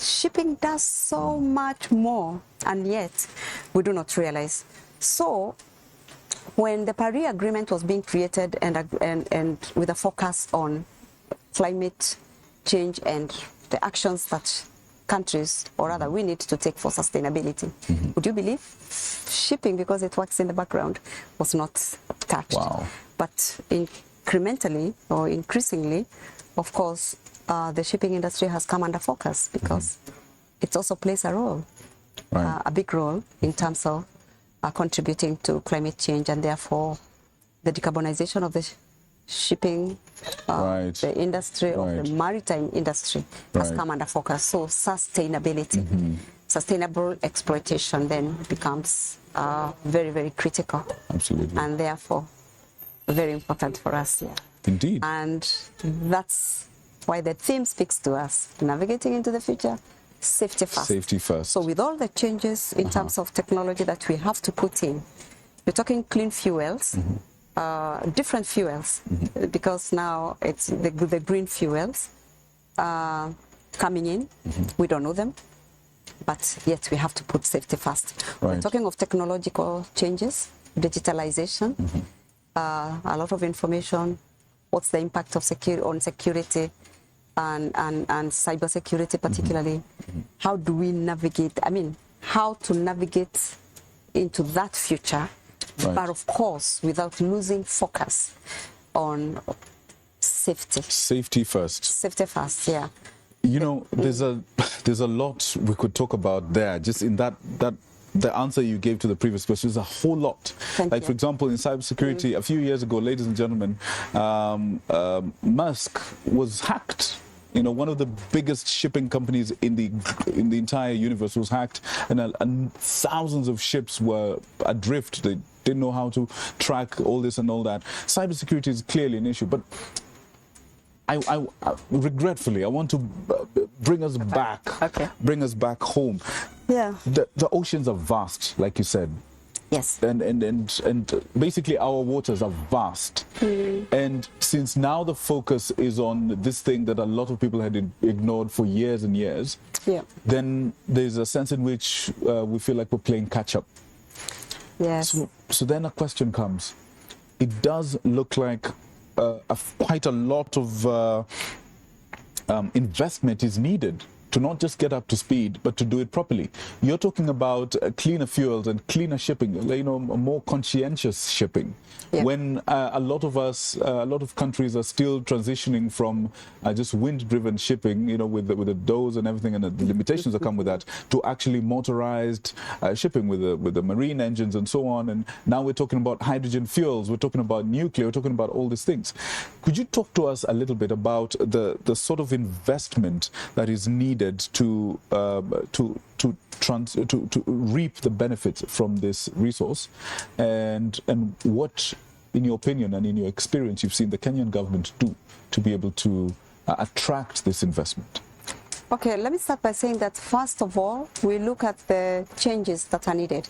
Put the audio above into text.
shipping does so much more, and yet we do not realize. So when the Paris Agreement was being created and with a focus on climate change and the actions that countries, or rather we need to take for sustainability, would you believe shipping, because it works in the background, was not touched? Wow. But incrementally or increasingly, of course, the shipping industry has come under focus because it also plays a role, a big role in terms of contributing to climate change, and therefore the decarbonization of the shipping, the industry, of the maritime industry has come under focus. So sustainability, sustainable exploitation then becomes very, very critical. Absolutely. And therefore very important for us here. Indeed. And that's why the theme speaks to us, navigating into the future, safety first. Safety first. So with all the changes in terms of technology that we have to put in, we're talking clean fuels, different fuels, because now it's the green fuels coming in. We don't know them, but yet we have to put safety first. We're talking of technological changes, digitalization, a lot of information. What's the impact of security and cyber security particularly? How do we navigate? I mean, how to navigate into that future, but of course without losing focus on safety. Safety first. Safety first, yeah. You know, there's a lot we could talk about there. Just in the answer you gave to the previous question is a whole lot. Like, for example, in cybersecurity, a few years ago, ladies and gentlemen, Maersk was hacked. You know, one of the biggest shipping companies in the entire universe was hacked, and thousands of ships were adrift. They didn't know how to track all this and all that. Cybersecurity is clearly an issue, but I regretfully, I want to bring us back, bring us back home. Yeah. The oceans are vast, like you said. Yes. And basically our waters are vast. And since now the focus is on this thing that a lot of people had ignored for years and years, then there's a sense in which we feel like we're playing catch up. Yes. So then a question comes. It does look like quite a lot of investment is needed to not just get up to speed, but to do it properly. You're talking about cleaner fuels and cleaner shipping, you know, more conscientious shipping. When a lot of countries are still transitioning from just wind-driven shipping, you know, with the doors and everything, and the limitations that come with that, to actually motorized shipping with the marine engines and so on. And now we're talking about hydrogen fuels, we're talking about nuclear, we're talking about all these things. Could you talk to us a little bit about the sort of investment that is needed to reap the benefits from this resource, and what, in your opinion and in your experience, you've seen the Kenyan government do to be able to attract this investment? Okay, let me start by saying that first of all, we look at the changes that are needed.